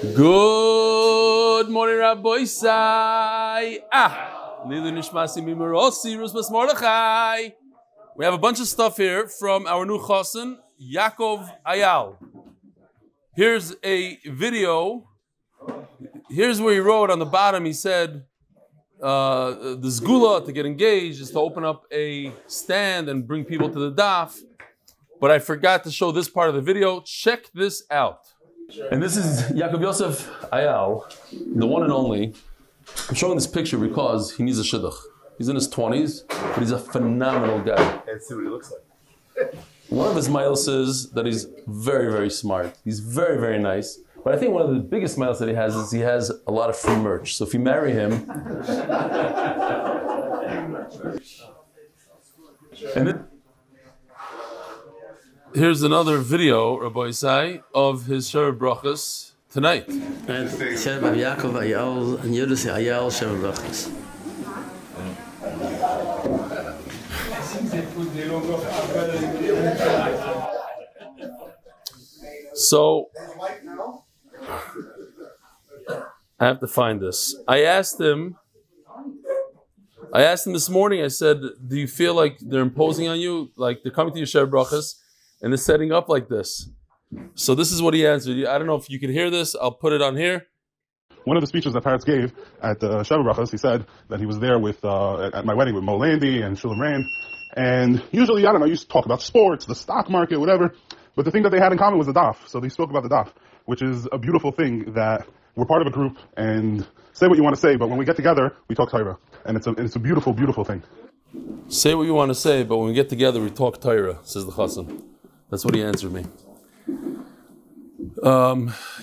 Good morning, Rabbi Sai. We have a bunch of stuff here from our new chassan, Yaakov Ayal. Here's a video. Here's where he wrote on the bottom. He said, the Segula to get engaged is to open up a stand and bring people to the daf. But I forgot to show this part of the video. Check this out. And this is Yaakov Yosef Ayal, the one and only. I'm showing this picture because he needs a shidduch. He's in his 20s, but he's a phenomenal guy. Let's see what he looks like. One of his miles is that he's very, very smart. He's very, very nice. But I think one of the biggest miles that he has is he has a lot of free merch. So if you marry him... and then, here's another video, Rabbi Isai, of his Sher Brachas tonight. So, I have to find this. I asked him this morning, I said, do you feel like they're imposing on you? Like they're coming to your Sher Brachas and they're setting up like this? So this is what he answered. I don't know if you can hear this. I'll put it on here. One of the speeches that Peretz gave at the Shabbat Brachas, he said that he was there with at my wedding with Mo Landy and Shulam Rain. And usually, I don't know, you used to talk about sports, the stock market, whatever. But the thing that they had in common was the daf. So they spoke about the daf, which is a beautiful thing that we're part of a group and say what you want to say, but when we get together, we talk Torah. And it's a beautiful, beautiful thing. Say what you want to say, but when we get together, we talk Torah, says the chassan. That's what he answered me.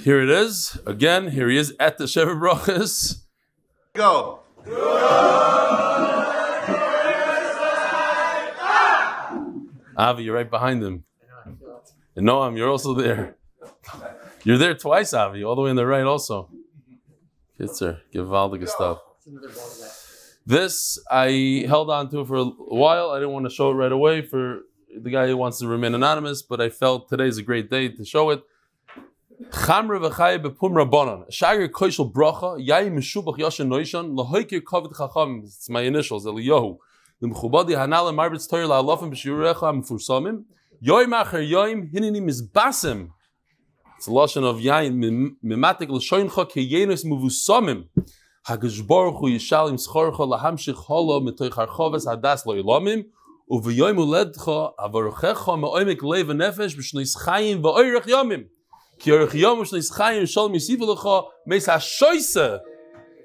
Here it is. Again, here he is at the Shabbat Brachas. Go. Avi, you're right behind him. And Noam, you're also there. You're there twice, Avi, all the way on the right also. Kitzer, gewaltige stuff. This, I held on to for a while. I didn't want to show it right away for the guy who wants to remain anonymous, but I felt today's a great day to show it. Chamre v'chai bepum rabbanon. Shagir koishel bracha, yai meshubach yashin noishan, lahoikir kovet chacham. It's my initials, Eliyahu. L'mchubadi hanal marbetz toyer la'alofim b'shiurecha mefursamim. Yoim acher yoim hinini mizbasim. It's a lashon of yain mimatik l'shoincha keyenus muvusamim. Hakadosh Baruch Hu yishalim schorcha lahamshich holo mitoich harchoves hadas lo ilamim uveyoim uledcha avaruchecha me'oimek lev nefesh b'shneis chayim v'oirech yomim ki oirech yom b'shneis chayim shalom yisivu lecha meis hashoyse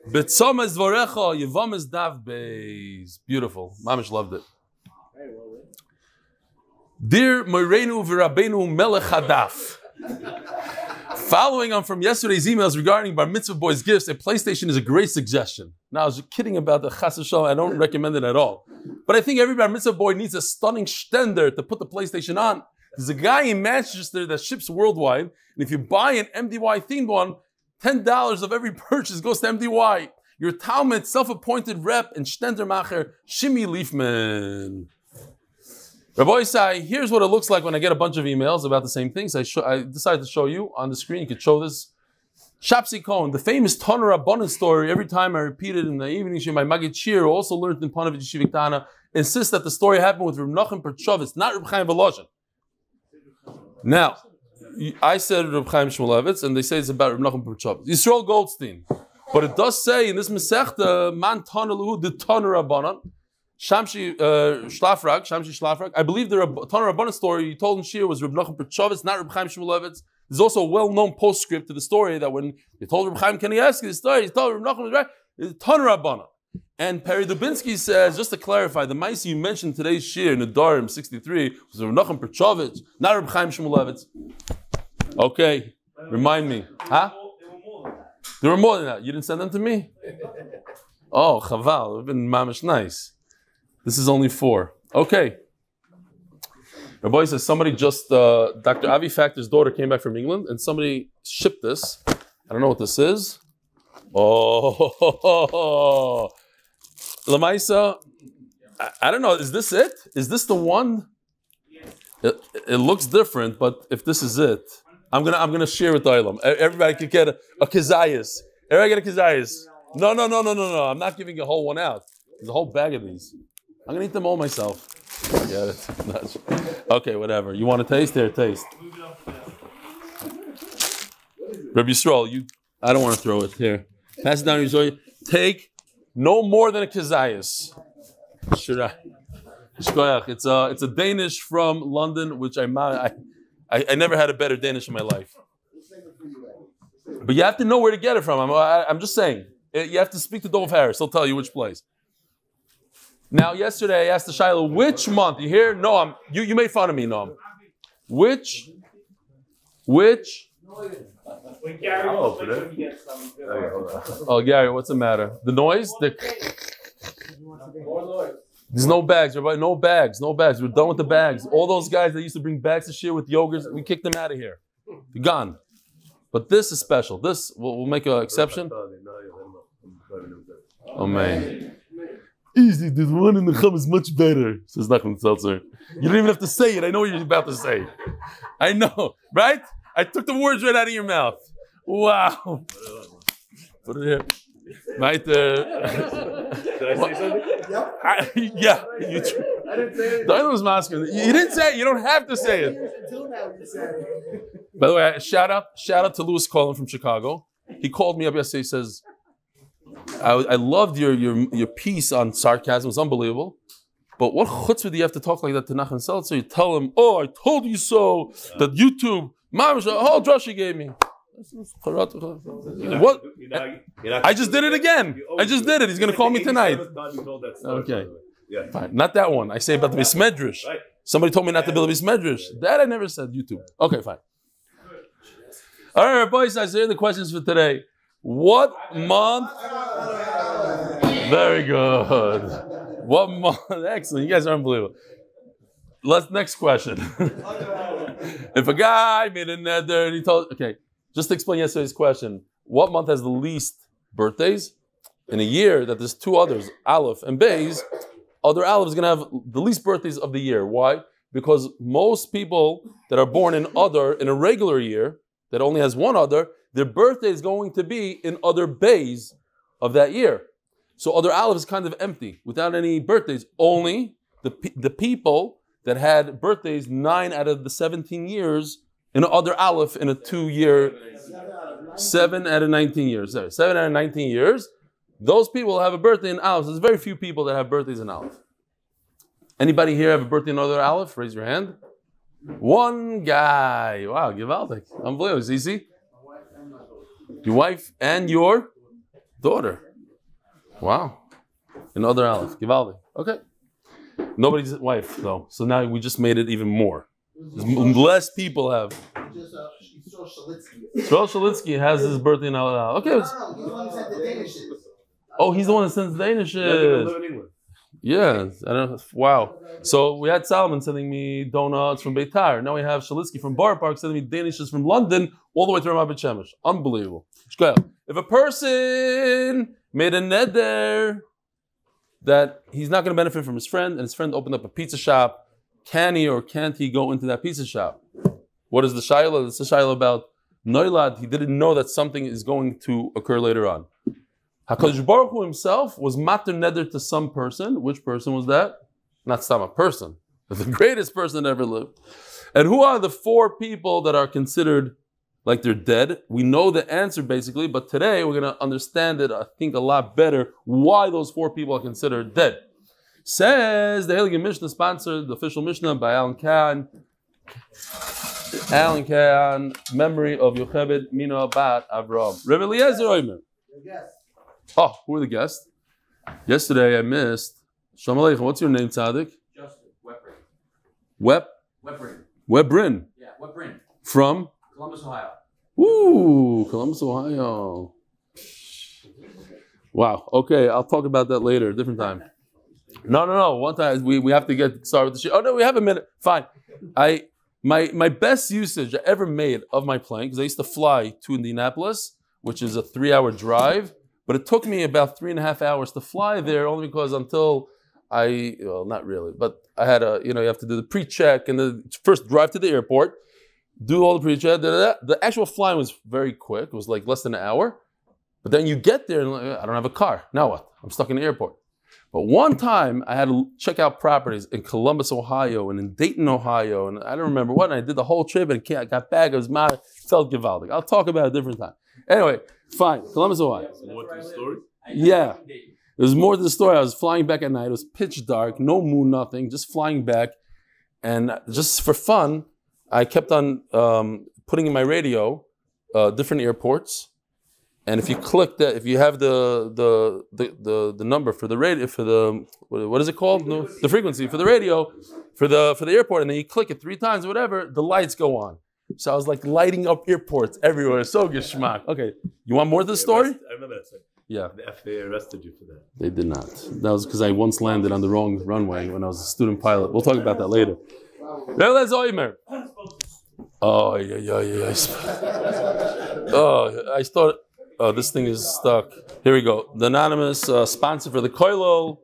b'tzomes dvarecha yevames Daf Beis. Beautiful. Mamish loved it. Dear Moirenu v'Rabbeinu Melech Hadaf. Following on from yesterday's emails regarding Bar Mitzvah Boys gifts, a PlayStation is a great suggestion. Now, I was kidding about the Chas V'Shalom. I don't recommend it at all. But I think every Bar Mitzvah boy needs a stunning stender to put the PlayStation on. There's a guy in Manchester that ships worldwide, and if you buy an MDY themed one, $10 of every purchase goes to MDY. Your Talmud, self-appointed rep, and stender macher, Shimi Leafman. Rabbi Isai, here's what it looks like when I get a bunch of emails about the same things. I decided to show you on the screen. You could show this. Shapsi Cohen, the famous Toner Rabbanan story, every time I repeat it in the evening, my Magid Shir, also learned in Punivitch Lithuania, insists that the story happened with Reb Nachum Perchovitz, not Reb Chaim Volozhin. Now, I said Reb Chaim Shmulevitz, and they say it's about Reb Nachum Perchovitz. Yisrael Goldstein. But it does say in this Masechta, Man Toner Luhu, the Toner Rabbanan, Shamshi Shlafrak. I believe the Toner Rabbanan story you told in Shir was Reb Nachum Perchovitz, not Reb Chaim Shmulevitz. There's also a well-known postscript to the story that when they told Reb Chaim, can he ask you the story? He told Reb Nachum, right? It's Toner Rabbanan. And Perry Dubinsky says, just to clarify, the Monsey you mentioned today's Shir, Nedarim 63, was Reb Nachum Perchovitz, not Reb Chaim Shmulevitz. Okay, remind me. Huh? There were more than that. You didn't send them to me? Oh, chaval, it would have been mamish nice. This is only 4. Okay. Rabbi says somebody just, Dr. Avi Factor's daughter came back from England and somebody shipped this. I don't know what this is. Oh, Lamaisa, I don't know. Is this it? Is this the one? It looks different, but if this is it, I'm gonna share with the Olam. Everybody could get a kazayas. Everybody get a kazayas. No. I'm not giving a whole one out. There's a whole bag of these. I'm gonna eat them all myself. Get it? Okay, whatever. You want to taste? Here, taste. Rabbi Yisrael, I don't want to throw it. Here. Pass it down to Yisrael. Take no more than a kazayas. It's a Danish from London, which I never had a better Danish in my life. But you have to know where to get it from. I'm just saying. You have to speak to Dov Harris. He'll tell you which place. Now, yesterday I asked the Shiloh, which month? You hear? No, you made fun of me, Noam. Which? Oh, Gary, what's the matter? The noise? There's no bags, everybody. No bags. We're done with the bags. All those guys that used to bring bags to share with yogurts, we kicked them out of here. They're gone. But this is special. This, we'll make an exception. Oh, man. Easy, there's one in the Chum is much better, says Nachman Seltzer. You don't even have to say it. I know what you're about to say. I know, right? I took the words right out of your mouth. Wow. Put it here. Right there. Did I say something? Yep. Yeah. I didn't say it. The other was masking. You didn't say it. You don't have to say it. Until now you said it. By the way, shout out to Louis Collin from Chicago. He called me up yesterday. He says, I loved your piece on sarcasm. It's unbelievable. But what chutzpah do you have to talk like that to Nachman Seltzer? You tell him, oh, I told you so, that YouTube, Mamash, a whole drush he gave me. What? I just did it again. I just did it. He's going to call me tonight. Okay. Fine. Not that one. I say about the Bismedrish. Somebody told me not to build a Bismedrish. That I never said YouTube. Okay, fine. All right, boys, I say the questions for today. What month? Very good. What month? Excellent. You guys are unbelievable. Next question. If a guy made a neder and he told, okay, just to explain yesterday's question. What month has the least birthdays? In a year that there's two others, Aleph and Beis, other Aleph is going to have the least birthdays of the year. Why? Because most people that are born in a regular year, that only has one other, their birthday is going to be in other Beis of that year. So other Aleph is kind of empty, without any birthdays. Only the people that had birthdays 9 out of the 17 years in other Aleph in a 2-year, 7 out of 19 years. Sorry, 7 out of 19 years. Those people have a birthday in Aleph. There's very few people that have birthdays in Aleph. Anybody here have a birthday in other Aleph? Raise your hand. One guy. Wow, Givaldic. Unbelievable. It's easy. Your wife and your daughter. Wow. In other Aleph. Givaldic. Okay. Nobody's wife, though. So now we just made it even more. Less people have. Yisrael Shalitsky has his birthday in Aleph. Okay. He's the one who sent the Danishes. Oh, he's the one that sends the Danishes. Yeah, I don't know. Wow. So we had Solomon sending me donuts from Beitar. Now we have Shalitsky from Bar Park sending me Danishes from London all the way to Ramat Bet Shemesh. Unbelievable. If a person made a neder that he's not going to benefit from his friend, and his friend opened up a pizza shop, can he or can't he go into that pizza shop? What is the shayla? It's the shayla about Noilad. He didn't know that something is going to occur later on. HaKadosh Baruch Hu himself was mater neder to some person. Which person was that? Not some person. The greatest person that ever lived. And who are the 4 people that are considered like they're dead? We know the answer basically, but today we're going to understand it, I think, a lot better, why those 4 people are considered dead. Says the Heilige Mishnah, sponsored the official Mishnah by Alan Kahn. Alan Kahn, memory of Yocheved Mina Bat Avraham. Rebbe Eliezer Omer. Oh, who are the guests? Yesterday I missed. Shalom Aleichem. What's your name, Tzaddik? Justin Webrin. Webrin. Yeah, Webrin. From? Columbus, Ohio. Ooh, Columbus, Ohio. Wow. Okay, I'll talk about that later, a different time. No. One time we have to get started with the show. Oh no, we have a minute. Fine. My best usage I ever made of my plane, because I used to fly to Indianapolis, which is a 3-hour drive. But it took me about 3.5 hours to fly there, only because until not really, but I had you have to do the pre-check and the first drive to the airport. do all the pre-check. The actual flying was very quick. It was like less than an hour. But then you get there and like, I don't have a car. Now what? I'm stuck in the airport. But one time I had to check out properties in Columbus, Ohio, and in Dayton, Ohio, and I don't remember what. And I did the whole trip and I got back. It was mad. Felt gewaldig. I'll talk about it a different time. Anyway, fine. Columbus, Ohio. More to the story? Yeah. There's more to the story. I was flying back at night. It was pitch dark, no moon, nothing, just flying back. And just for fun, I kept on putting in my radio different airports. And if you click that, if you have the number for the radio, for the what is it called? No, the frequency for the radio, for the airport, and then you click it 3 times or whatever, the lights go on. So I was like lighting up airports everywhere. So geschmack. Okay, you want more of the story? I remember that. Yeah. The FAA arrested you for that. They did not. That was because I once landed on the wrong runway when I was a student pilot. We'll talk about that later. Oh yeah. Oh, I thought. Oh, this thing is stuck. Here we go. The anonymous sponsor for the Koilol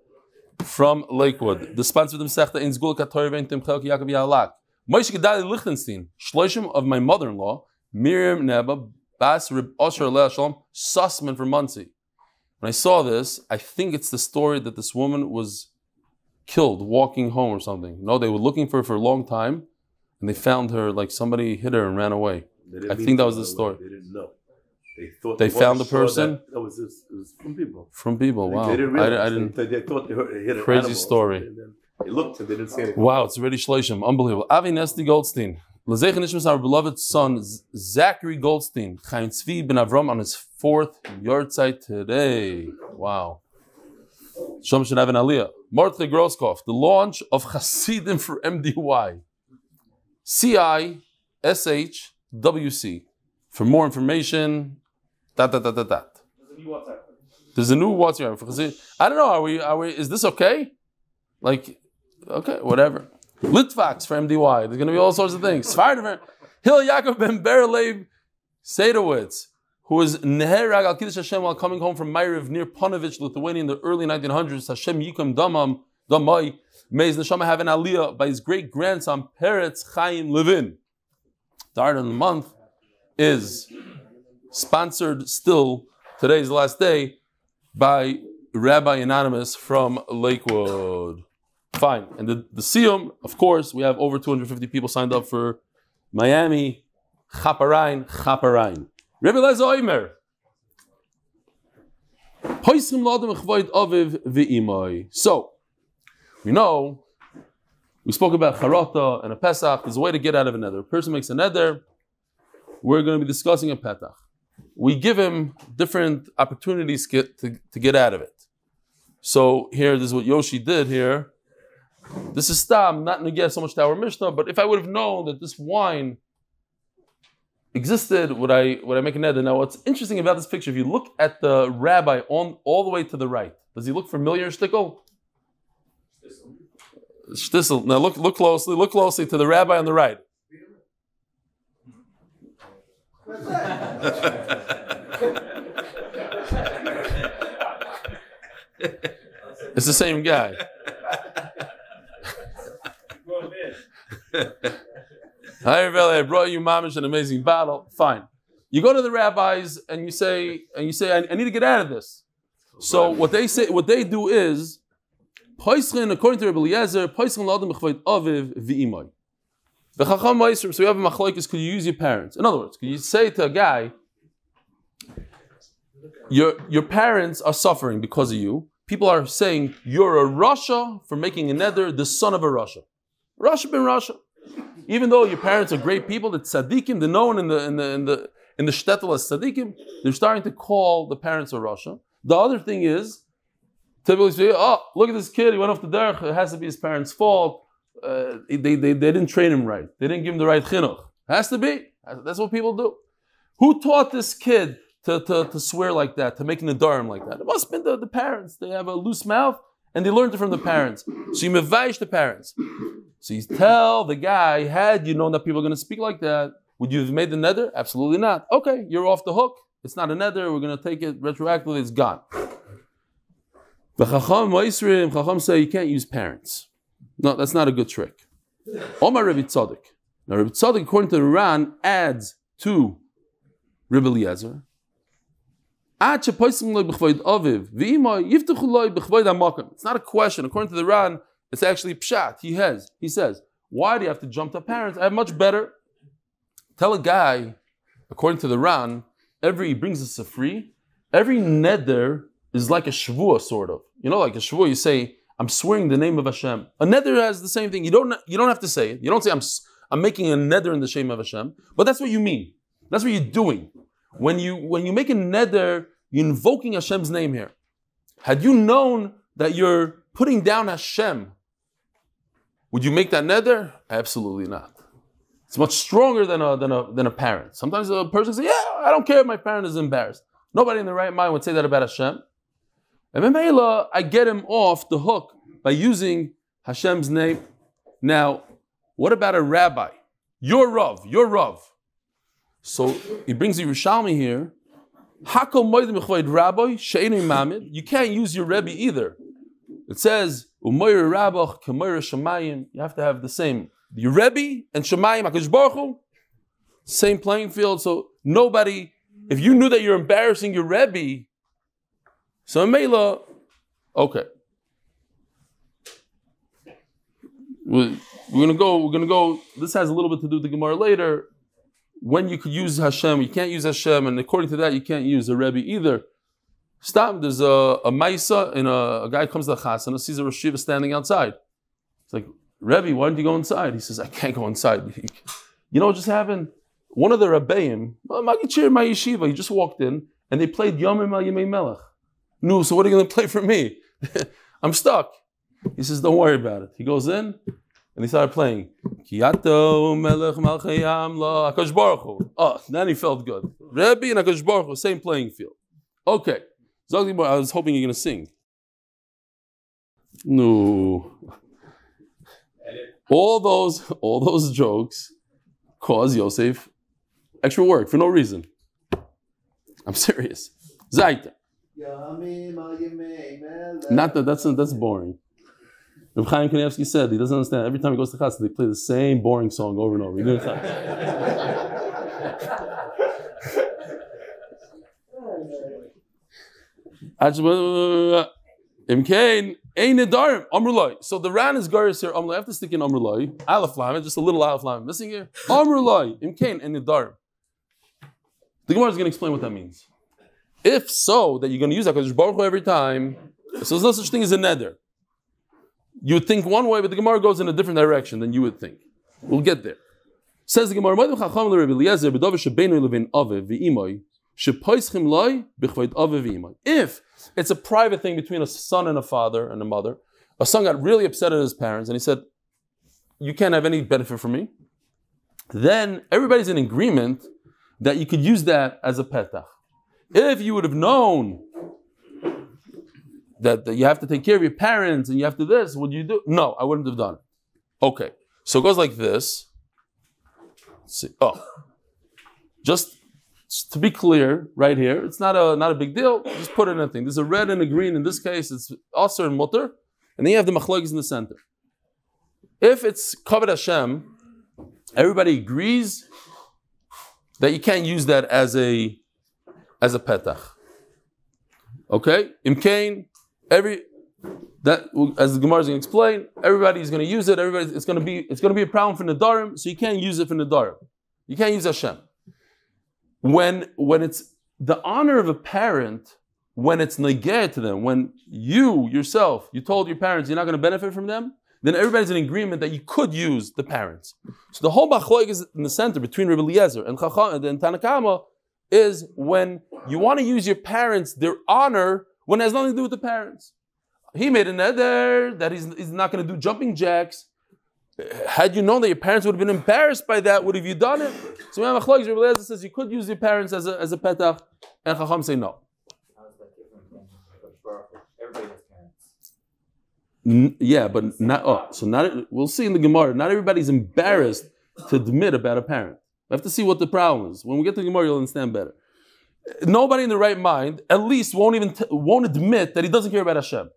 from Lakewood. The sponsor of the Masechta in Sgula Katorim and Tומכיה כיעקב ויעל. Moishe Gedalye Lichtenstein, Shloshim of my mother-in-law, Miriam Neba, Bas Rib Osher Leah Shalom, Sussman from Monsey. When I saw this, I think it's the story that this woman was killed walking home or something. No, they were looking for her for a long time, and they found her like somebody hit her and ran away. I think that was the story. They didn't know. They thought they found the person. It was from people. From people. Wow. They didn't realize. They thought they hit an crazy animal, story. And then they looked and they didn't see anything. Wow, it's already Shloshim. Unbelievable. Avi Esty Goldstein. L'zeich nishmas our beloved son Zachary Goldstein. Chaim Zvi ben Avraham on his 4th yahrzeit today. Wow. Shom should have an aliyah. Mordche Grosskopf. The launch of Chasidim for MDY. CISHWC. For more information. There's a new WhatsApp. I don't know. Are we? Is this okay? Like, okay, whatever. Litvax for MDY. There's going to be all sorts of things. Hillel Yaakov ben Beryl Leib Saydowitz, who was Ne'herag Al Kiddush Hashem while coming home from Maariv near Punivitch, Lithuania in the early 1900s. Hashem Yikom Dom'om. May his neshama have an aliyah by his great grandson Peretz Chaim Levin. The art of the month is sponsored still, today's the last day, by Rabbi Anonymous from Lakewood. Fine. And the Siyum, of course, we have over 250 people signed up for Miami. Chaparine. Rabbi Leib Saydowitz. So, we know, we spoke about Charata and a Pesach. There's a way to get out of a nether. A person makes a nether. We're going to be discussing a Petach. We give him different opportunities to get out of it. So here, this is what Yoshi did here. This is Stam, not negate so much to our Mishnah, but if I would have known that this wine existed, would I make a neder? Now, what's interesting about this picture, if you look at the rabbi all the way to the right, does he look familiar, Shtickle? Shtisel. Now look closely to the rabbi on the right. It's the same guy. Hi, Rebbe, I brought you mamish an amazing bottle. Fine. You go to the rabbis and you say, I need to get out of this. So what they do is, according to Rebbe Eliezer, so we have a machlokes, could you use your parents? In other words, could you say to a guy, your parents are suffering because of you. People are saying you're a Rasha for making a neder, the son of a Rasha. Rasha bin Rasha. Even though your parents are great people, the tzaddikim, they're known in the shtetl as tzaddikim, they're starting to call the parents a Rasha. The other thing is, typically say, oh, look at this kid, he went off the derech, it has to be his parents' fault. They didn't train him right. They didn't give him the right chinuch. Has to be. That's what people do. Who taught this kid to swear like that, to make Nedarim like that? It must have been the parents. They have a loose mouth, and they learned it from the parents. So you mevaish the parents. So you tell the guy, had you known that people are going to speak like that, would you have made the neder? Absolutely not. Okay, you're off the hook. It's not a neder. We're going to take it retroactively. It's gone. The Chacham say you can't use parents. No, that's not a good trick. Omar Rabbi Tzaddik. Now, Rebbe Tzadok, according to the Ran, adds to Rebbe Eliezer. It's not a question. According to the Ran, it's actually pshat. He says, why do you have to jump to parents? I have much better. Tell a guy, according to the Ran, he brings us a free. Every neder is like a shvuah, sort of. You know, like a shvuah, you say, I'm swearing the name of Hashem. A neder has the same thing. You don't have to say it. You don't say, I'm making a neder in the name of Hashem. But that's what you mean. That's what you're doing. When you make a neder, you're invoking Hashem's name here. Had you known that you're putting down Hashem, would you make that neder? Absolutely not. It's much stronger than a parent. Sometimes a person says, yeah, I don't care if my parent is embarrassed. Nobody in their right mind would say that about Hashem. And Memela, I get him off the hook by using Hashem's name. Now, what about a rabbi? Your Rav. So he brings the Yerushalmi here. You can't use your Rebbe either. It says, you have to have the same. Your Rebbe and Shemayim, HaKadosh Baruch Hu, same playing field. So nobody, if you knew that you're embarrassing your Rebbe, so Mela, okay. We're gonna go. This has a little bit to do with the Gemara later. When you could use Hashem, you can't use Hashem, and according to that, you can't use a Rebbe either. Stop. There's a Maisa, and a guy comes to the Chasana, sees a Rosh Yeshiva standing outside. It's like, Rebbe, why don't you go inside? He says, I can't go inside. You know what just happened? One of the Rebbeim, Magichir my yeshiva, he just walked in, and they played Yomim Al Yemei Melech. No, so what are you going to play for me? I'm stuck. He says, don't worry about it. He goes in, and he started playing. Oh, then he felt good. Rebbe and HaKadosh Baruch Hu, same playing field. Okay. I was hoping you're going to sing. No. All those jokes cause Yosef extra work for no reason. I'm serious. Zaita. Not that that's boring. Reb Chaim Kanievsky said he doesn't understand. Every time he goes to Chasidim, they play the same boring song over and over. So the Ran is Garis here. I have to stick in Amrulai. Aleph Lam, just a little Aleph Lam missing here. Amrulai, Imkain, and Nedarim. The Gemara is going to explain what that means. If so, that you're going to use HaKadosh Baruch Hu every time, so there's no such thing as a neder. You would think one way, but the Gemara goes in a different direction than you would think. We'll get there. Says the Gemara, if it's a private thing between a son and a father and a mother, a son got really upset at his parents and he said, you can't have any benefit from me, then everybody's in agreement that you could use that as a petach. If you would have known that you have to take care of your parents and you have to this, would you do? No, I wouldn't have done it. Okay, so it goes like this. Let's see. Oh, just to be clear, right here, it's not a big deal. Just put it in a thing. There's a red and a green. In this case, it's Aser and Mutter, and then you have the Machlokes in the center. If it's Kavod Hashem, everybody agrees that you can't use that as a petach. Okay? Imkain, that as the Gemara is going to explain, everybody's going to use it. It's going to be a problem for Nedarim, so you can't use it for Nedarim. You can't use Hashem. When it's the honor of a parent, when it's negeh to them, when you yourself, you told your parents you're not going to benefit from them, then everybody's in agreement that you could use the parents. So the whole machlok is in the center between Rebbe Eliezer and Chacham and Tanakama is when you want to use your parents, their honor, when it has nothing to do with the parents. He made a neder that he's not going to do jumping jacks. Had you known that your parents would have been embarrassed by that, would have you done it? So Rebbe Eliezer says you could use your parents as a petach, and Chacham say no. How is that different from everybody has parents? Yeah, but not. Oh, so not. We'll see in the Gemara. Not everybody's embarrassed to admit about a parent. We have to see what the problem is. When we get to the Gemara, you'll understand better. Nobody in the right mind, at least, won't admit that he doesn't care about Hashem.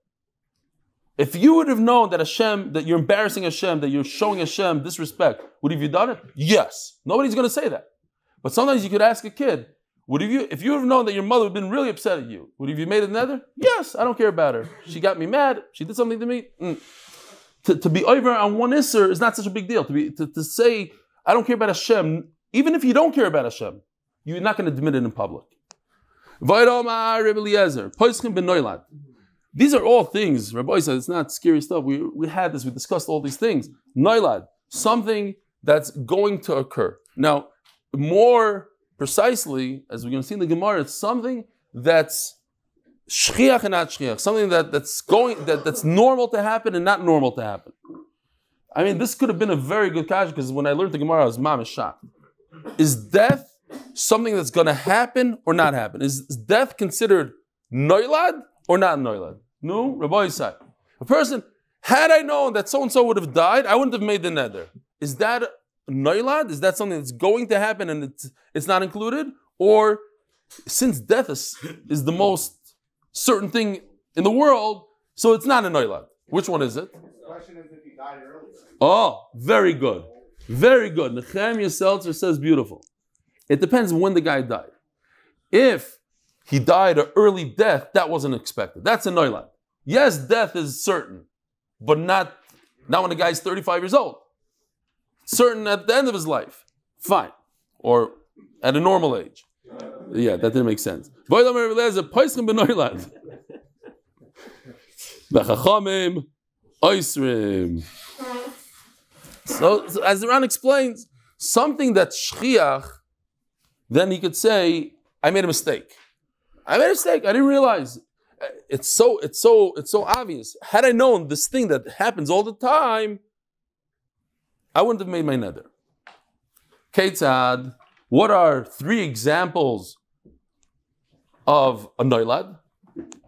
If you would have known that Hashem, that you're embarrassing Hashem, that you're showing Hashem disrespect, would have you done it? Yes. Nobody's going to say that. But sometimes you could ask a kid, if you have known that your mother would have been really upset at you, would have you made a nether? Yes, I don't care about her. She got me mad. She did something to me. To be over on one isser is not such a big deal. To say, I don't care about Hashem, even if you don't care about Hashem, you're not going to admit it in public. These are all things, Rabbi said, it's not scary stuff. We had this, we discussed all these things. Noilad, something that's going to occur. Now, more precisely, as we're going to see in the Gemara, it's something that's shchiach and not shchiach, something that's normal to happen and not normal to happen. I mean, this could have been a very good kasha, because when I learned the Gemara, I was mamish shocked. Is death something that's going to happen or not happen? Is death considered noilad or not noilad? No, Rabbi said, a person, had I known that so-and-so would have died, I wouldn't have made the neder. Is that noilad? Is that something that's going to happen and it's not included? Or since death is the most certain thing in the world, so it's not a noilad. Which one is it? The question is if he died earlier. Oh, very good. Very good. Nehemiah Seltzer says beautiful. It depends when the guy died. If he died an early death, that wasn't expected. That's a noilad. Yes, death is certain, but not when the guy's 35 years old. Certain at the end of his life. Fine. Or at a normal age. Yeah, that didn't make sense. So as the Ran explains, something that's shchiach, then he could say, I made a mistake. I didn't realize. It's so obvious. Had I known this thing that happens all the time, I wouldn't have made my neder. Ketzad, what are 3 examples of a noilad?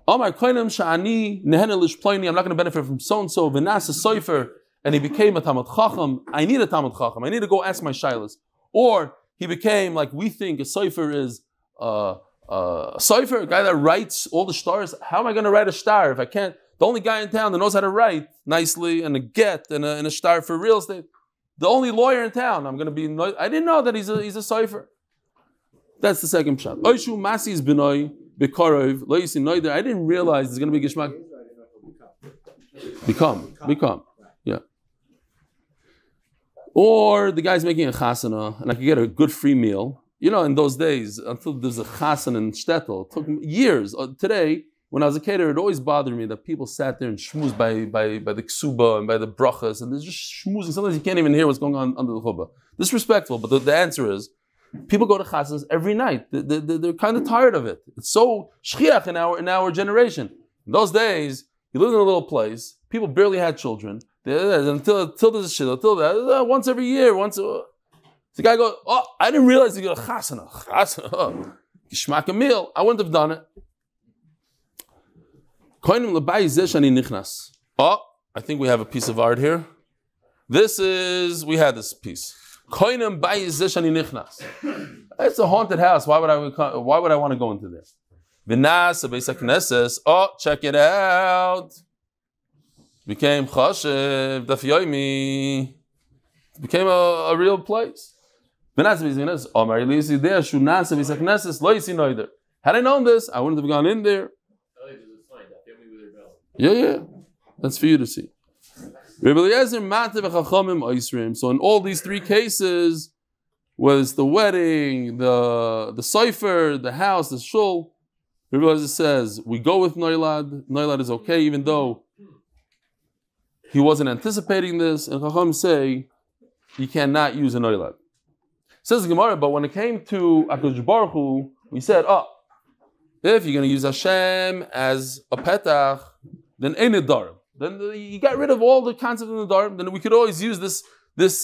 I'm not going to benefit from so-and-so, v'nasa soifer, and he became a Talmud Chacham. I need a Talmud Chacham. I need to go ask my shilas. Or he became, like we think, a soifer is a soifer, a guy that writes all the stars. How am I going to write a star if I can't? The only guy in town that knows how to write nicely and a get and a star for real estate. The only lawyer in town. I'm going to be. I didn't know that he's a soifer. That's the second pshat. Oishu masis b'noi b'korov lo yisin noider. I didn't realize there's going to be gishmak. Become. Yeah. Or the guy's making a chasana, and I could get a good free meal. You know, in those days, until there's a chasan in shtetl, it took years. Today, when I was a caterer, it always bothered me that people sat there and schmoozed by the ksuba and by the brachas, and they're just schmoozing. Sometimes you can't even hear what's going on under the chuppah. Disrespectful, but the answer is, people go to chasans every night. They're kind of tired of it. It's so shchiach in our generation. In those days, you lived in a little place. People barely had children. Until there's a shit, until that, once every year, the guy goes, oh, I didn't realize you got a chasana. Gishmak a meal. I wouldn't have done it. Oh, I think we have a piece of art here. We had this piece. It's a haunted house. Why would I want to go into there? Oh, check it out. Became Chashiv, Daf Yomi. It became a real place. Had I known this, I wouldn't have gone in there. Yeah. That's for you to see. So in all these 3 cases, whether it's the wedding, the cipher, the house, the shul, Rabbi Eliezer says, we go with Noilad. Noilad is okay, even though he wasn't anticipating this. And Chacham say, you cannot use a Noilad. Says the Gemara, but when it came to HaKadosh Baruch Hu, we said, if you're going to use Hashem as a petach, then ein Nedarim. Then you got rid of all the concept of Nedarim. Then we could always use this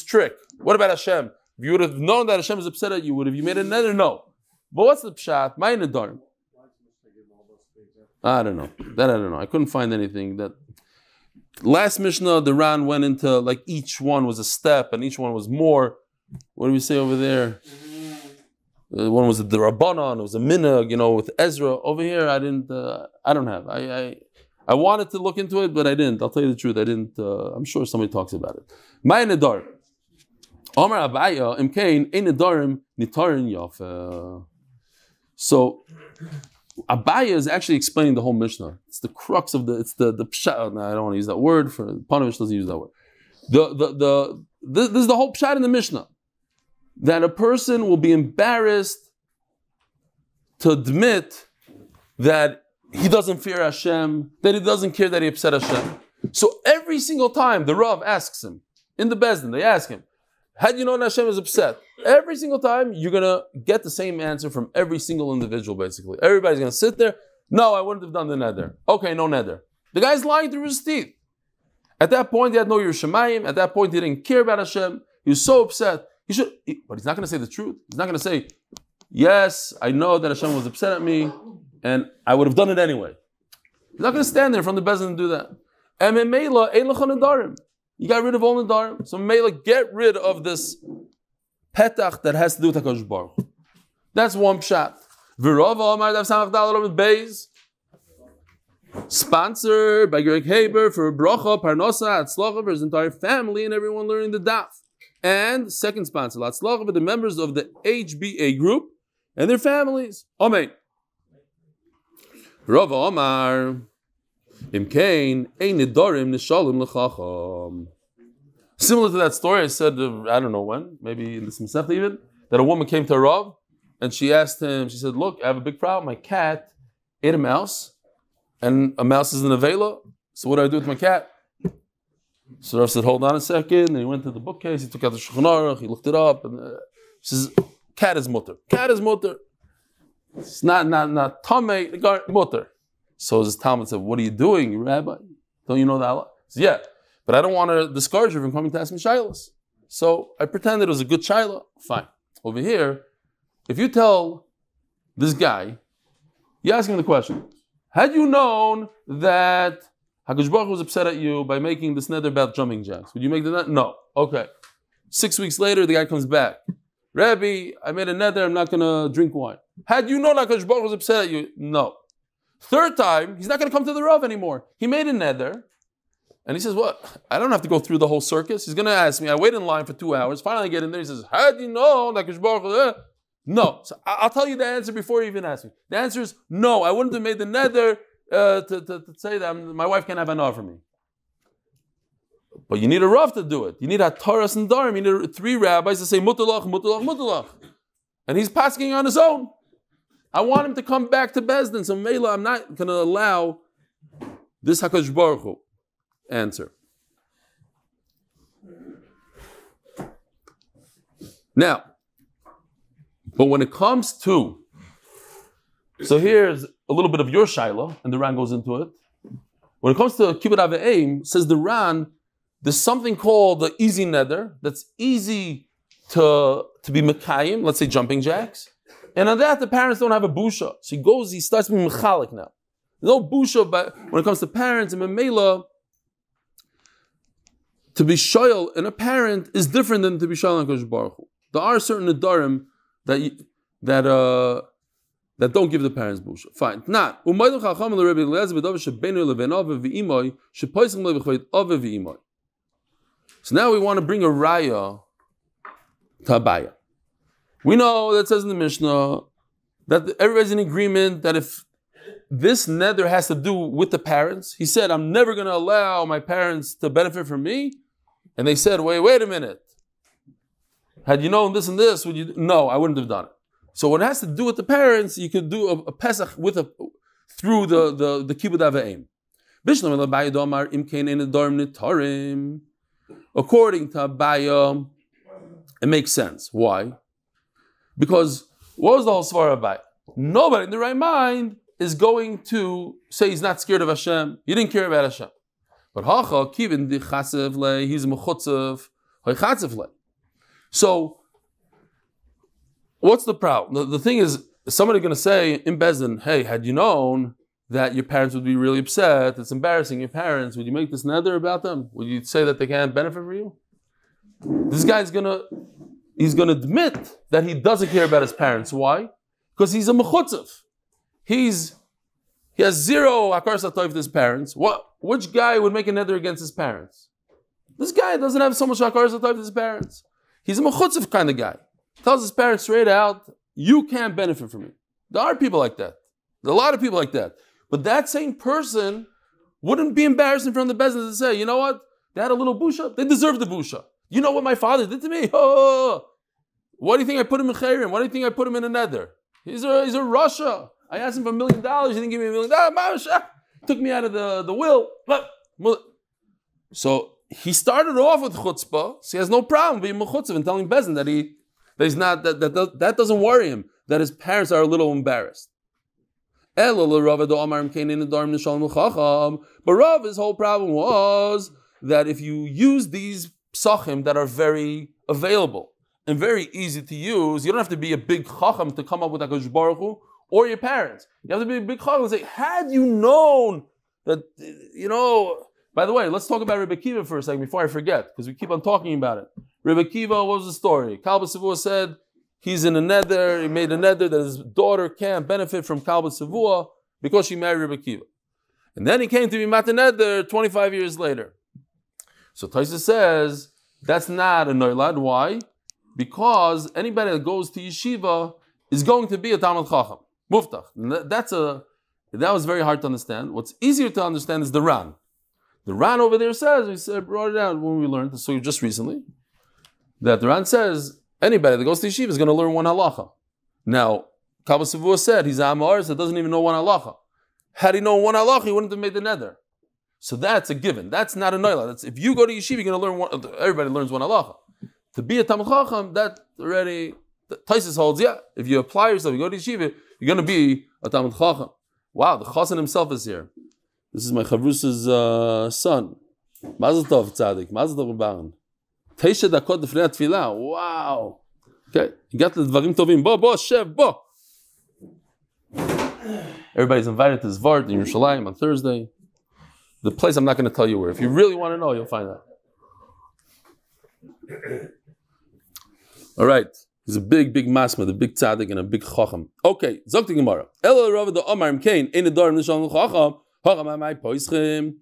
trick. What about Hashem? If you would have known that Hashem is upset at you, would have you made a neder? No. But what's the pshat? My Nedarim. I don't know. That I don't know. I couldn't find anything. That last Mishnah, the Ran went into like each one was a step and each one was more. What do we say over there? One was the Rabbanon, it was a minhag, with Ezra. Over here, I don't have. I wanted to look into it, but I didn't. I'll tell you the truth. I didn't. I'm sure somebody talks about it. My Nedarim. Omar Abaya imkain ein Nedarim nitarin yafa. So Abaya is actually explaining the whole Mishnah. It's the crux of it's the pshat. No, I don't want to use that word. For Punivitch doesn't use that word. This is the whole pshat in the Mishnah. That a person will be embarrassed to admit that he doesn't fear Hashem, that he doesn't care that he upset Hashem. So every single time the Rav asks him, in the Bezdin, they ask him, how do you know that Hashem is upset? Every single time, you're going to get the same answer from every single individual, basically. Everybody's going to sit there, no, I wouldn't have done the neder. Okay, no neder. The guy's lying through his teeth. At that point, he had no Yerushalayim. At that point, he didn't care about Hashem. He was so upset. But he's not going to say the truth. He's not going to say, yes, I know that Hashem was upset at me, and I would have done it anyway. He's not going to stand there from the Bezdin and do that. You got rid of all Nedarim. So Mela, get rid of this petach that has to do with HaKadosh Baruch Hu. That's one pshat. Sponsored by Greg Haber for bracha, parnosa, atzlacha for his entire family and everyone learning the daf. And second sponsor, atzlacha for the members of the HBA Group and their families. Amen. Rav Omar. Similar to that story, I said, I don't know when, maybe in the Masechta even, that a woman came to a Rav and she asked him, she said, look, I have a big problem. My cat ate a mouse and a mouse is in a vela. So what do I do with my cat? So Rav said, hold on a second. And he went to the bookcase, he took out the Shulchan Aruch, he looked it up, and he says, cat is mutter. Cat is mutter. It's not tamei, mutter. So his Talmud said, what are you doing, Rabbi? Don't you know that Allah? He said, yeah, but I don't want to discourage you from coming to ask me shilas. So I pretended it was a good shilah. Fine. Over here, if you tell this guy, you ask him the question, had you known that HaKadosh Baruch Hu was upset at you by making this neder about jumping jacks, would you make the neder? No. Okay. 6 weeks later, the guy comes back. Rabbi, I made a neder, I'm not going to drink wine. Had you known HaKadosh Baruch Hu was upset at you? No. Third time, he's not going to come to the Rav anymore. He made a neder, and he says, what? I don't have to go through the whole circus. He's going to ask me. I wait in line for 2 hours. Finally, I get in there. He says, how do you know? No. So I'll tell you the answer before you even ask me. The answer is no. I wouldn't have made the neder to say that my wife can't have an for me. But you need a Rav to do it. You need a Taras and Darim. You need 3 rabbis to say mutalach, mutalach, mutalach. And he's passing on his own. I want him to come back to Bezdin. So Mela, I'm not going to allow this HaKadosh Baruch Hu answer. Now, but when it comes to, so here's a little bit of your Shiloh, and the Ran goes into it. When it comes to Kibbut Aveim, says the Ran, there's something called the easy neder, that's easy to be Mekayim, let's say jumping jacks. And on that, the parents don't have a busha. So he starts being mechalik now. There's no busha, but when it comes to parents, and Memela, to be shoyal in a parent is different than to be shoyal in HaKadosh Baruch Hu. There are certain nedarim that don't give the parents busha. Fine. Not. So now we want to bring a raya to Abaya. We know that says in the Mishnah that everybody's in agreement that if this neder has to do with the parents, he said, I'm never going to allow my parents to benefit from me. And they said, wait a minute. Had you known this and this, would you? No, I wouldn't have done it. So when it has to do with the parents, you could do a Pesach through the Kibbut Aveim. According to Abaya, it makes sense. Why? Because what was the whole svara about? Nobody in the right mind is going to say he's not scared of Hashem. He didn't care about Hashem. But hacha kivin di chasev le, he's mechutzev, chasev le. So, what's the problem? The thing is somebody going to say in Bezdin, hey, had you known that your parents would be really upset, it's embarrassing your parents, would you make this neder about them? Would you say that they can't benefit from you? This guy's he's going to admit that he doesn't care about his parents. Why? Because he's a mechutzev. He's He has zero hakaras hatov to his parents. Which guy would make a neder against his parents? This guy doesn't have so much hakaras hatov to his parents. He's a mechutzev kind of guy. Tells his parents straight out, you can't benefit from me. There are people like that. There are a lot of people like that. But that same person wouldn't be embarrassed in front of the business to say, you know what? They had a little busha. They deserve the busha. You know what my father did to me? Oh, what do you think I put him in chayrim? Why do you think I put him in a neder? He's a Russia. I asked him for $1 million. He didn't give me $1 million. Took me out of the will. So he started off with chutzpah. So he has no problem being mechutzev and telling Bezin that doesn't worry him. That his parents are a little embarrassed. But Rav's whole problem was that if you use these psachim that are very available and very easy to use, you don't have to be a big chacham to come up with HaKadosh Baruch Hu or your parents. You have to be a big chacham and say, had you known that, by the way, let's talk about Rebbe Kiva for a second before I forget, because we keep on talking about it. Rebbe Kiva, what was the story? Kalba Savua said, he's in a neder, he made a neder that his daughter can't benefit from Kalba Savua because she married Rebbe Kiva. And then he came to be Matan Neder 25 years later. So Taisa says, that's not a noilad. Why? Because anybody that goes to yeshiva is going to be a Talmud Chacham. Muftach. That was very hard to understand. What's easier to understand is the Ran. The Ran over there says, we brought it out when we learned, so just recently, that the Ran says, anybody that goes to yeshiva is going to learn one halacha. Now, Kabbalah Savua said, he's a Ma'ariv that doesn't even know one halacha. Had he known one halacha, he wouldn't have made the neder. So that's a given. That's not a noila. That's if you go to yeshiva, you're going to learn one. Everybody learns one halacha. To be a Talmud Chacham, that already Taisus holds. Yeah, if you apply yourself, you go to yeshiva, you're going to be a Talmud Chacham. Wow, the Chassan himself is here. This is my Chavrusa's son. Mazel tov tzaddik. Mazel tov Baron. Teisha dakot lefnei tefillah. Wow. Okay, you got the dvarim tovim. Bo, shev, bo. Everybody's invited to Zvart in Yerushalayim on Thursday. The place I'm not going to tell you where. If you really want to know, you'll find out. All right. He's a big masma, the big tzaddik and a big chacham. Okay. Zok the Gemara. Elo Rav the Omarim Kain ein nedarim l'shalom chacham hacham amay poischim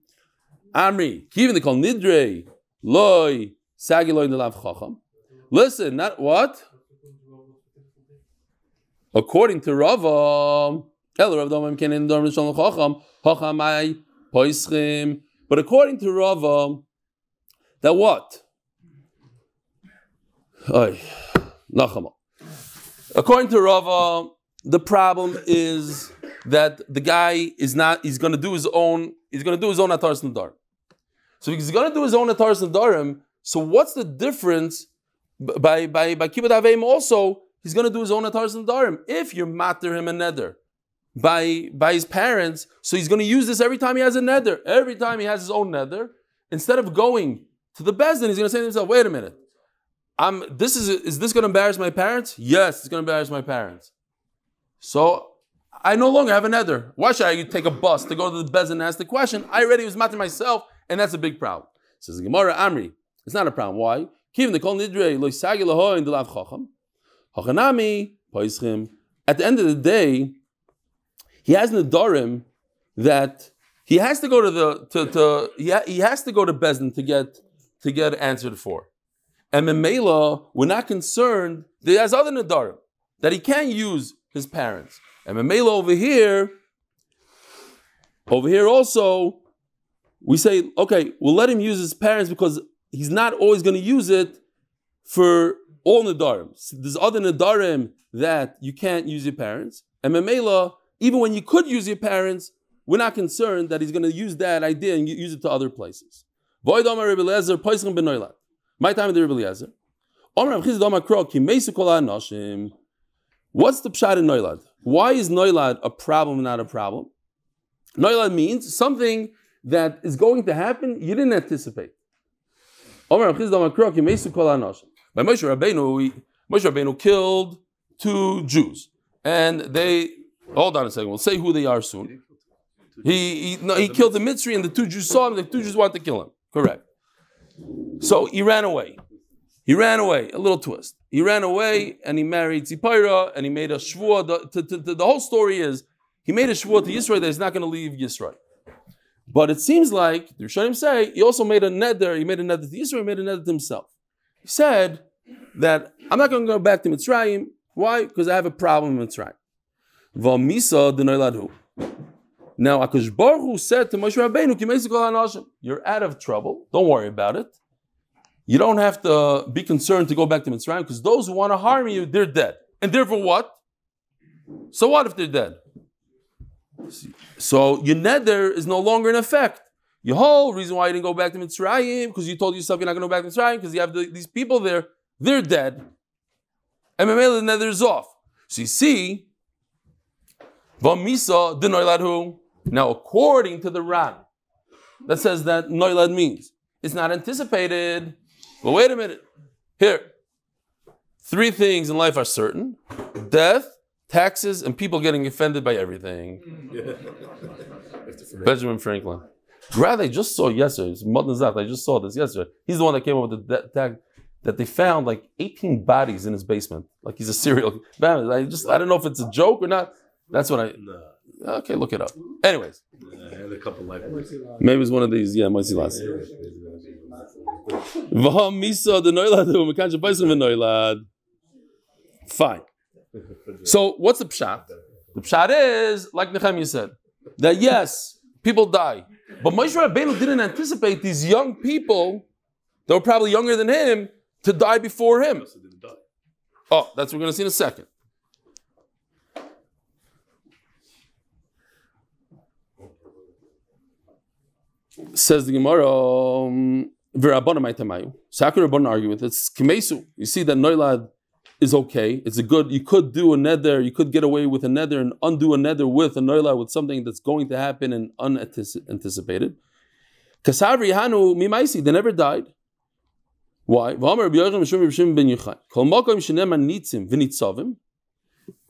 Amri kivin they call nidrei loy sagi loy nelav chacham. Listen, not what? According to Rava, Elo Rav the Omarim Kain ein nedarim l'shalom chacham hacham amay poischim. But according to Rava, that what? According to Rava, the problem is that the guy is not, he's going to do his own Ataras Nedarim. So if he's going to do his own Ataras Nedarim, so what's the difference by Kibbut Aveim also, he's going to do his own Ataras Nedarim. If you're matter him a neder by his parents, so he's going to use this every time he has a neder. Every time he has his own neder, instead of going to the Bezdin, he's going to say to himself, wait a minute. Is this going to embarrass my parents? Yes, it's going to embarrass my parents. So I no longer have a neder. Why should I take a bus to go to the Bezdin and ask the question? I already was matter myself, and that's a big problem. Says Gemara Amri. It's not a problem. Why? At the end of the day, he has nedarim that he has to go to he has to go to Bezdin to get answered for. And Memela, we're not concerned that he has other nedarim that he can't use his parents. And Memela over here also, we say, okay, we'll let him use his parents because he's not always going to use it for all nedarim. So there's other nedarim that you can't use your parents. And Memela, even when you could use your parents, we're not concerned that he's going to use that idea and use it to other places. My time of the Rebbe Eliezer. What's the pshat in noilad? Why is noilad a problem, not a problem? Noilad means something that is going to happen you didn't anticipate. By Moishe Rabbeinu killed 2 Jews, and they hold on a second. We'll say who they are soon. He killed the Mitzri, and the 2 Jews saw him. The 2 Jews wanted to kill him. Correct. So he ran away. A little twist. He ran away and he married Tzipora and he made a shvua. The whole story is he made a shvuah to Yisrael that he's not going to leave Yisrael. But it seems like, the Rishonim say, he also made a neder, he made a neder to Yisrael, he made a neder to himself. He said that, I'm not going to go back to Mitzrayim. Why? Because I have a problem in Mitzrayim. V'misa d'noiladu. Now, HaKadosh Baruch Hu said to Moshe Rabbeinu, Kimeisi kol hanashim, you're out of trouble, don't worry about it. You don't have to be concerned to go back to Mitzrayim, because those who want to harm you, they're dead. And therefore what? So what if they're dead? So your neder is no longer in effect. Your whole reason why you didn't go back to Mitzrayim, because you told yourself you're not going to go back to Mitzrayim, because you have these people there, they're dead. And the neder is off. So you see, V'misa d'noiladu. Now according to the Ran, that says that noilad means it's not anticipated. Well, wait a minute. Here, 3 things in life are certain: death, taxes, and people getting offended by everything. Benjamin Franklin. Rather, I just saw yesterday. I just saw this yesterday. He's the one that came up with the tag that they found like 18 bodies in his basement. Like he's a serial. I don't know if it's a joke or not. That's what I. No. Okay, look it up. Anyways, I had a couple like maybe it's one of these. Yeah, Monsey last. Fine. So what's the pshat? The pshat is, like Nehemiah said, that yes, people die. But Moshe Rabbeinu didn't anticipate these young people that were probably younger than him to die before him. Oh, that's what we're going to see in a second. Says the Gemara, so how could Rabbanan argue with it? It's Kimesu. You see that Noilad is okay. It's a good, you could do a neder, you could get away with a neder and undo a neder with a Noilad, with something that's going to happen and unanticipated. Kasavri Hanu Mimaisi, they never died. Why?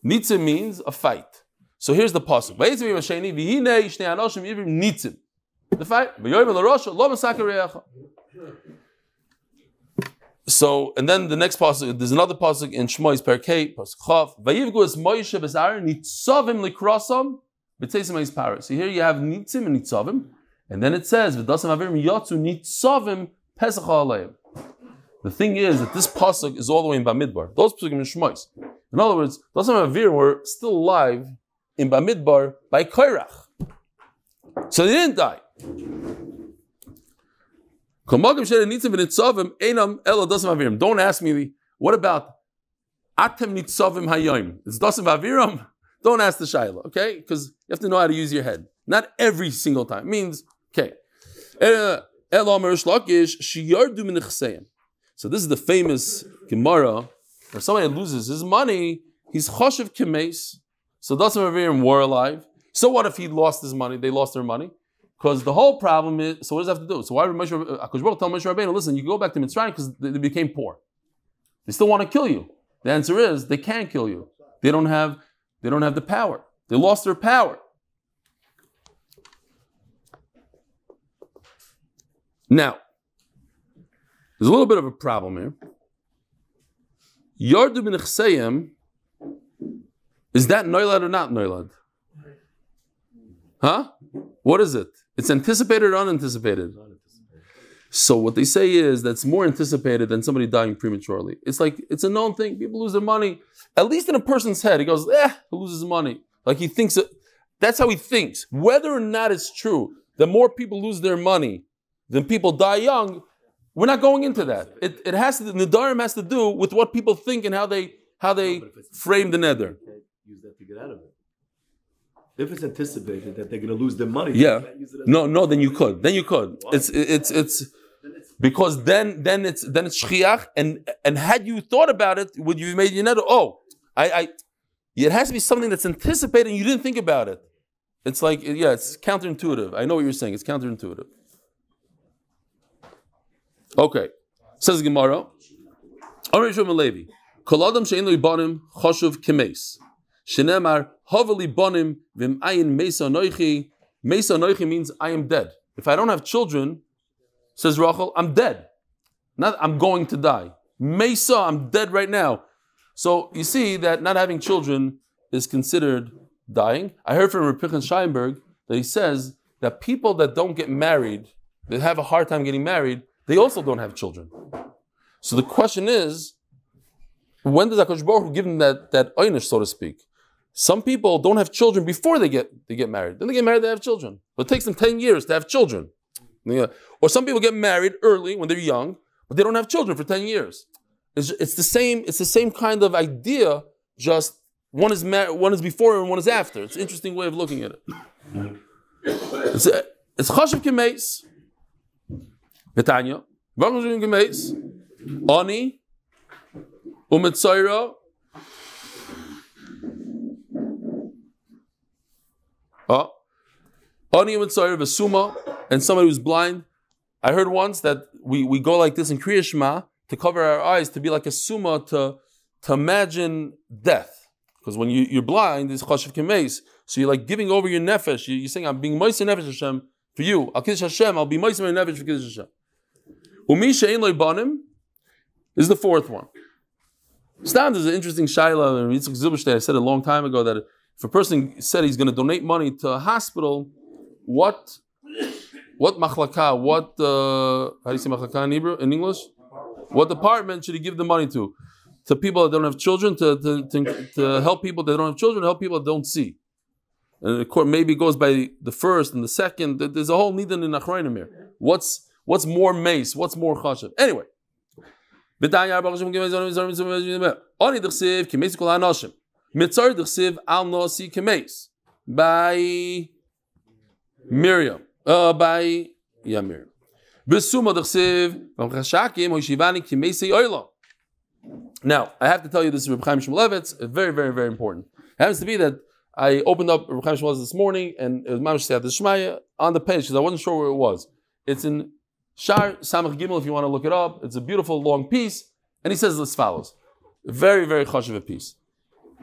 Nitzim means a fight. So here's the pasuk. The fight. So, and then the next pasuk, there's another pasuk in Shmois Perkei, pasuk Chav. Vayivgu es Moishe b'Aaron nitzavim likrosam b'teisim ha'is paras. So here you have nitzim and nitzavim, and then it says v'dasam avirim yatzu nitzavim pesach ha'aleim. The thing is that this pasuk is all the way in Bamidbar. Those pasuk in Shmois. In other words, dasam avirim were still alive in Bamidbar by Koirach. So they didn't die. Don't ask me, what about Atem Nitzavim Hayom? It's Dasim Aviram. Don't ask the Shaila, okay? Because you have to know how to use your head. Not every single time. It means, okay. So this is the famous Gemara. If somebody loses his money, he's Choshev Kemes. So Dasim Aviram were alive. So what if he lost his money? They lost their money. Because the whole problem is, so what does that have to do? So why would HaKadosh Baruch tell Moshe Rabbeinu, listen, you go back to Mitzrayim because they became poor. They still want to kill you. The answer is, they can't kill you. They don't have the power. They lost their power. Now, there's a little bit of a problem here. Yardu bin Chseyem, is that Noilad or not Noilad? Huh? What is it? It's anticipated or unanticipated? So what they say is that's more anticipated than somebody dying prematurely. It's like, it's a known thing. People lose their money. At least in a person's head, he goes, he loses money. Like he thinks, that's how he thinks. Whether or not it's true that more people lose their money than people die young, we're not going into that. It has to, the Nedarim has to do with what people think and how they frame the neder. Use that to get out of it. If it's anticipated that they're going to lose their money, yeah. No, then you could. Then you could. Why? It's because then it's shchiach, and had you thought about it, would you have made your neder? It has to be something that's anticipated and you didn't think about it. It's like, yeah, it's counterintuitive. I know what you're saying. It's counterintuitive. Okay. Says Gemara. Levi. Kol adam she'en lo yibanim choshuv kemes. Shenemar hoveli bonim v'im ayin mesa noichi. Mesa noichi means I am dead. If I don't have children, says Rachel, I'm dead. Not I'm going to die. Mesa, I'm dead right now. So you see that not having children is considered dying. I heard from Reb Pichon Scheinberg that he says that people that don't get married, that have a hard time getting married, they also don't have children. So the question is, when does HaKadosh Baruch Hu give them that einish, so to speak? Some people don't have children before they get married. Then they get married, they have children. But it takes them 10 years to have children. Yeah. Or some people get married early when they're young, but they don't have children for 10 years. It's the same kind of idea, just one is before and one is after. It's an interesting way of looking at it. It's chashiv kemeis. Betanya. Chashiv kemeis. Ani. Umetzaira. Ani umetzaira v'suma. And somebody who's blind. I heard once that we go like this in Kriya Shema to cover our eyes, to be like a summa, to imagine death. Because when you're blind, it's chashiv kemeis. So you're like giving over your nefesh. You're saying, I'm being Moishe nefesh Hashem for you. Al Kiddush Hashem, I'll be Moishe my nefesh for Kiddush Hashem. Umi she'ein lo banim is the fourth one. Stand is an interesting shaila. Yitzchak Zilberstein, I said a long time ago that if a person said he's going to donate money to a hospital, what machlaka, how do you say machlaka in Hebrew, in English? What department should he give the money to? To people that don't have children, to help people that don't have children, to help people that don't see. And the court maybe goes by the first and the second. There's a whole nidan in Achrayim here. What's more mace? What's more chashiv? Anyway. By Miriam. By Miriam. Now, I have to tell you, this is Reb Chaim Levin. It's very, very, very important. It happens to be that I opened up Reb Chaim Levin this morning, and it was Mamash Siyat Shmaya on the page, because I wasn't sure where it was. It's in Shar Samach Gimel, if you want to look it up. It's a beautiful, long piece. And he says as follows. Very, very chashiv a piece.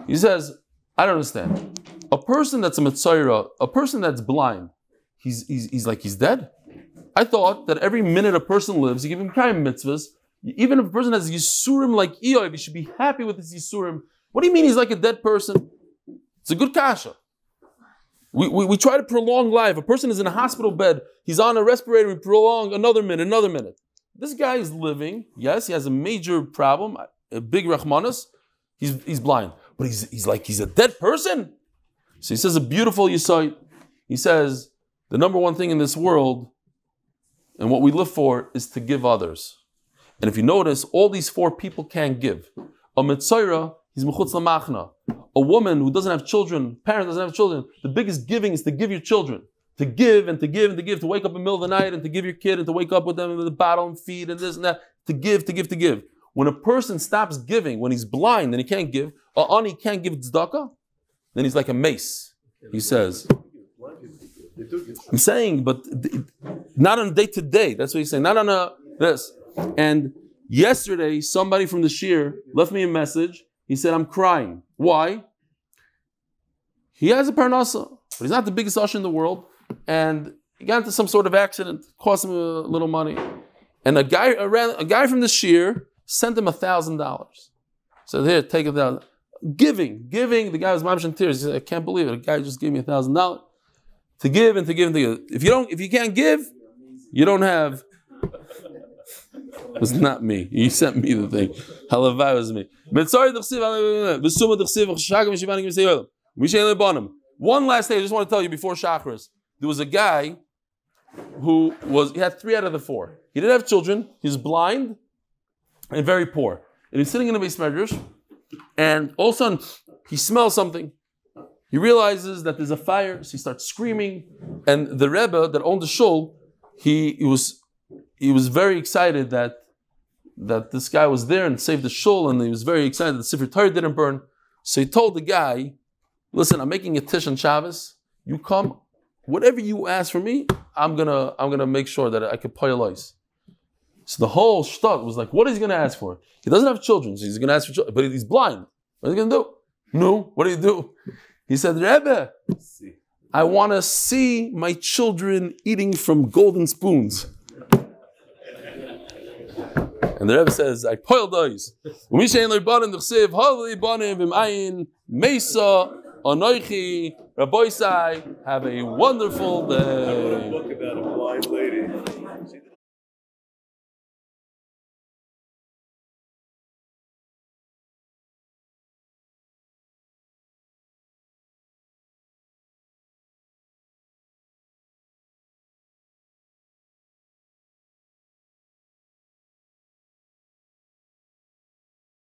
He says, I don't understand. A person that's a Metzayra, a person that's blind, he's like he's dead? I thought that every minute a person lives, you give him crime mitzvahs. Even if a person has Yisurim like Eoy, he should be happy with his Yisurim. What do you mean he's like a dead person? It's a good kasha. We try to prolong life. A person is in a hospital bed. He's on a respirator. We prolong another minute. This guy is living. Yes, he has a major problem, a big rachmanas. He's blind. But he's a dead person. So he says a beautiful yahrzeit. He says, the number one thing in this world and what we live for is to give others. And if you notice, all these four people can't give. A Metzayra, he's mechutz lamachna. A woman who doesn't have children, parent doesn't have children, the biggest giving is to give your children. To give and to give and to give, to wake up in the middle of the night and to give your kid and to wake up with them with a bottle and feed and this and that. To give. When a person stops giving, when he's blind and he can't give, or ani can't give tzedakah, then he's like a mace, he says. I'm saying, but not on day to day. That's what he's saying. Not on this. And yesterday, somebody from the shir left me a message. He said, I'm crying. Why? He has a parnasa, but he's not the biggest usher in the world. And he got into some sort of accident, cost him a little money. And a guy from the shir sent him $1,000. Said, here, take $1,000. Giving. The guy was mamish in tears. He said, I can't believe it. A guy just gave me $1,000 to give and to give and to give. If you can't give, you don't have. It was not me. He sent me the thing. Halavai was me. One last thing I just want to tell you before Shachris. There was a guy who he had 3 out of the 4. He didn't have children. He was blind and very poor. And he's sitting in the base medrash, and all of a sudden he smells something. He realizes that there's a fire, so he starts screaming. And the Rebbe that owned the shul, he was very excited that this guy was there and saved the shul, and he was very excited that the Sefer Torah didn't burn. So he told the guy, listen, I'm making a tish on Shabbos. You come, whatever you ask for me, I'm gonna make sure that I can pay a lice. So the whole shtat was like, what is he gonna ask for? He doesn't have children, so he's gonna ask for children, but he's blind. What are you gonna do? No, what do you do? He said, Rebbe, I want to see my children eating from golden spoons. And the Rebbe says, I poiled eyes. Mesa Onoichi, Rabbi Sai, have a wonderful day.